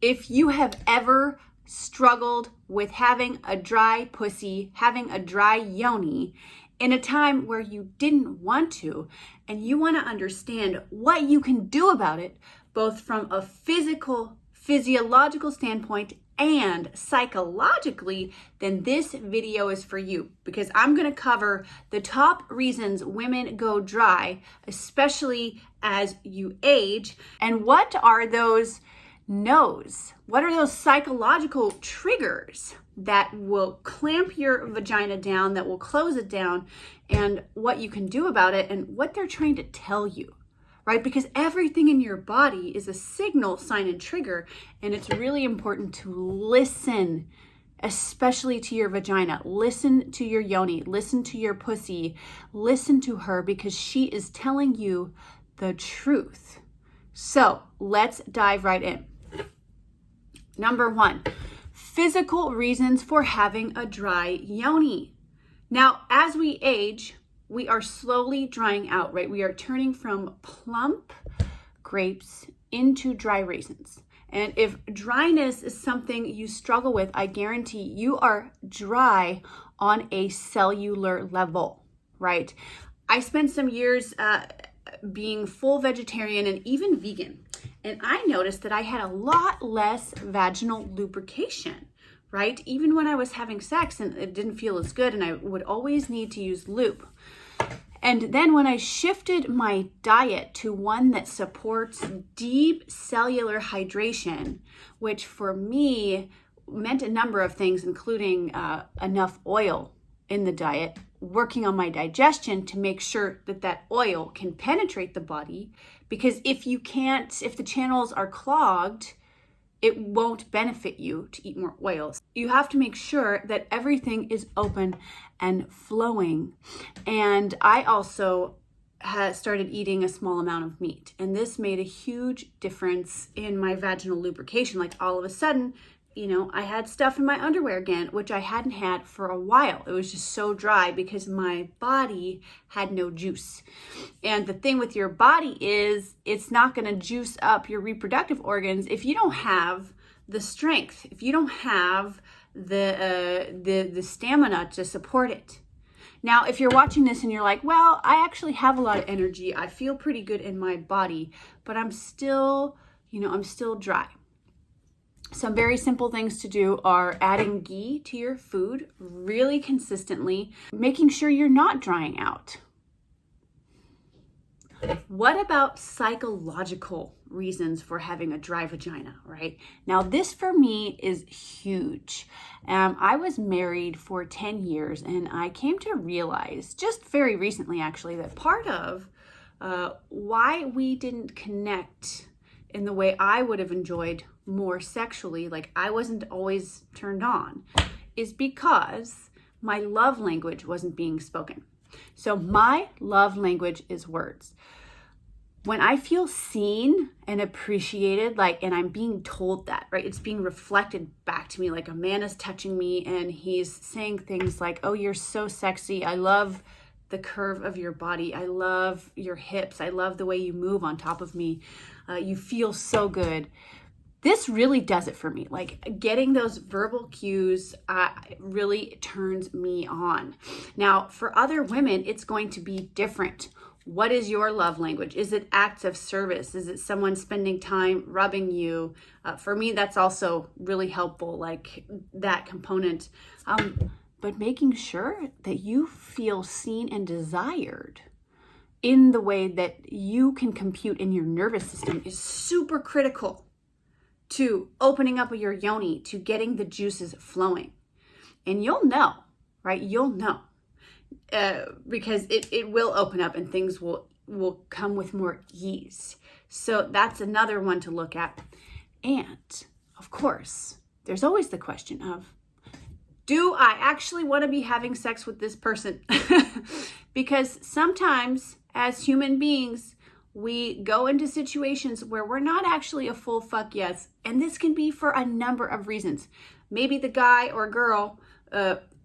If you have ever struggled with having a dry pussy, having a dry yoni in a time where you didn't want to, and you want to understand what you can do about it, both from a physiological standpoint and psychologically, then this video is for you, because I'm going to cover the top reasons women go dry, especially as you age, and what are those no's? What are those psychological triggers that will clamp your vagina down, that will close it down, and what you can do about it and what they're trying to tell you, right? Because everything in your body is a signal, sign, and trigger, and it's really important to listen, especially to your vagina. Listen to your yoni, listen to your pussy, listen to her, because she is telling you the truth. So let's dive right in. Number 1, physical reasons for having a dry yoni. Now, as we age, we are slowly drying out, right? We are turning from plump grapes into dry raisins. And if dryness is something you struggle with, I guarantee you are dry on a cellular level, right? I spent some years being full vegetarian and even vegan. And I noticed that I had a lot less vaginal lubrication, right? Even when I was having sex and it didn't feel as good, and I would always need to use lube. And then when I shifted my diet to one that supports deep cellular hydration, which for me meant a number of things, including enough oil in the diet, working on my digestion to make sure that that oil can penetrate the body, because if the channels are clogged, it won't benefit you to eat more oils. You have to make sure that everything is open and flowing. And I also started eating a small amount of meat, and this made a huge difference in my vaginal lubrication. Like all of a sudden, I had stuff in my underwear again, which I hadn't had for a while. It was just so dry because my body had no juice. And the thing with your body is it's not going to juice up your reproductive organs if you don't have the strength, if you don't have the stamina to support it. Now, if you're watching this and you're like, well, I actually have a lot of energy, I feel pretty good in my body, but I'm still dry. Some very simple things to do are adding ghee to your food really consistently, making sure you're not drying out. What about psychological reasons for having a dry vagina, right? Now, this for me is huge. I was married for 10 years, and I came to realize just very recently, actually, that part of why we didn't connect in the way I would have enjoyed more sexually, like I wasn't always turned on, is because my love language wasn't being spoken. So my love language is words. When I feel seen and appreciated, and I'm being told that, right? It's being reflected back to me, like a man is touching me and he's saying things like, oh, you're so sexy. I love the curve of your body. I love your hips. I love the way you move on top of me. You feel so good. This really does it for me. Like getting those verbal cues really turns me on. Now, for other women, it's going to be different. What is your love language? Is it acts of service? Is it someone spending time rubbing you? For me, that's also really helpful, like that component. But making sure that you feel seen and desired in the way that you can compute in your nervous system is super critical to opening up your yoni, to getting the juices flowing. And you'll know, right? You'll know. Because it will open up and things will come with more ease. So that's another one to look at. And of course, there's always the question of, do I actually want to be having sex with this person? Because sometimes as human beings, we go into situations where we're not actually a full fuck yes. And this can be for a number of reasons. Maybe the guy or girl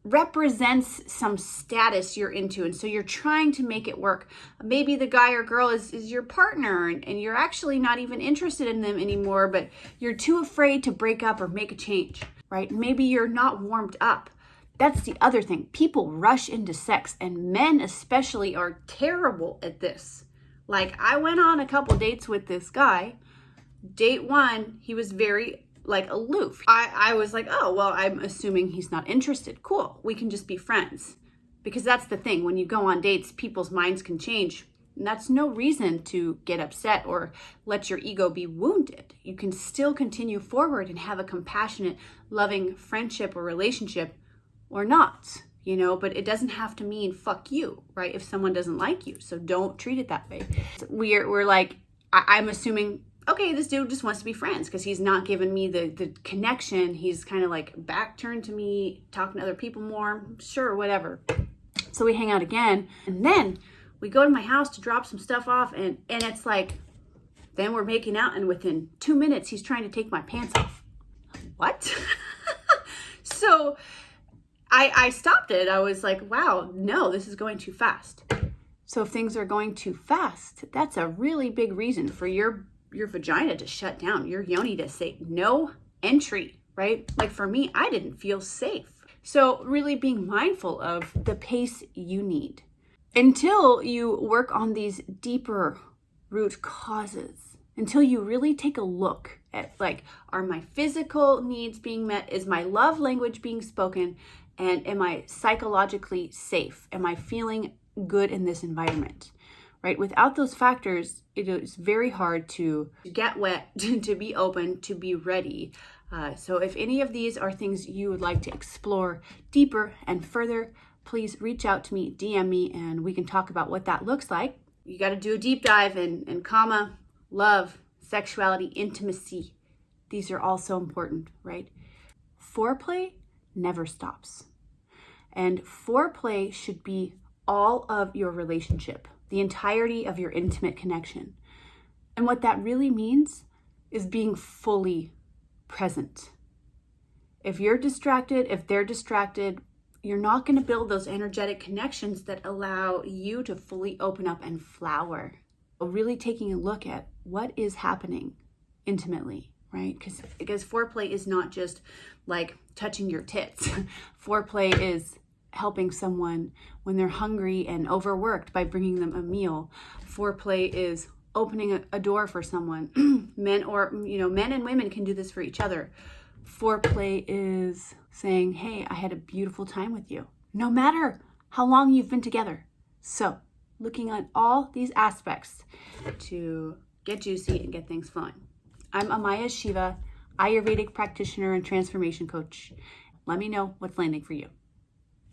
represents some status you're into, and so you're trying to make it work. Maybe the guy or girl is your partner, and you're actually not even interested in them anymore, but you're too afraid to break up or make a change, right? Maybe you're not warmed up. That's the other thing. People rush into sex, and men especially are terrible at this. Like, I went on a couple dates with this guy. Date one, he was very aloof. I was like, oh, well, I'm assuming he's not interested. Cool, we can just be friends. Because that's the thing, when you go on dates, people's minds can change. And that's no reason to get upset or let your ego be wounded. You can still continue forward and have a compassionate, loving friendship or relationship, or not, but it doesn't have to mean fuck you, right? If someone doesn't like you. So don't treat it that way. We're like, I'm assuming, okay, this dude just wants to be friends because he's not giving me the connection. He's kind of like back turned to me, talking to other people more, sure, whatever. So we hang out again, and then we go to my house to drop some stuff off, and it's like, then we're making out, and within 2 minutes, he's trying to take my pants off. What? So I stopped it. I was like, wow, no, this is going too fast. So if things are going too fast, that's a really big reason for your vagina to shut down, your yoni to say no entry, right? Like for me, I didn't feel safe. So really being mindful of the pace you need until you work on these deeper root causes, until you really take a look at are my physical needs being met? Is my love language being spoken? And am I psychologically safe? Am I feeling good in this environment, right? Without those factors, it is very hard to get wet, to be open, to be ready. So if any of these are things you would like to explore deeper and further, please reach out to me, DM me, and we can talk about what that looks like. You got to do a deep dive in love, sexuality, intimacy. These are all so important, right? Foreplay never stops. And foreplay should be all of your relationship, the entirety of your intimate connection. And what that really means is being fully present. If you're distracted, if they're distracted, you're not going to build those energetic connections that allow you to fully open up and flower. Really taking a look at what is happening intimately, right? Because foreplay is not just like touching your tits. Foreplay is helping someone when they're hungry and overworked by bringing them a meal. Foreplay is opening a door for someone. Men and women can do this for each other. Foreplay is saying, hey, I had a beautiful time with you, no matter how long you've been together. So looking at all these aspects to get juicy and get things flowing. I'm Amaya Shiva, Ayurvedic practitioner and transformation coach. Let me know what's landing for you.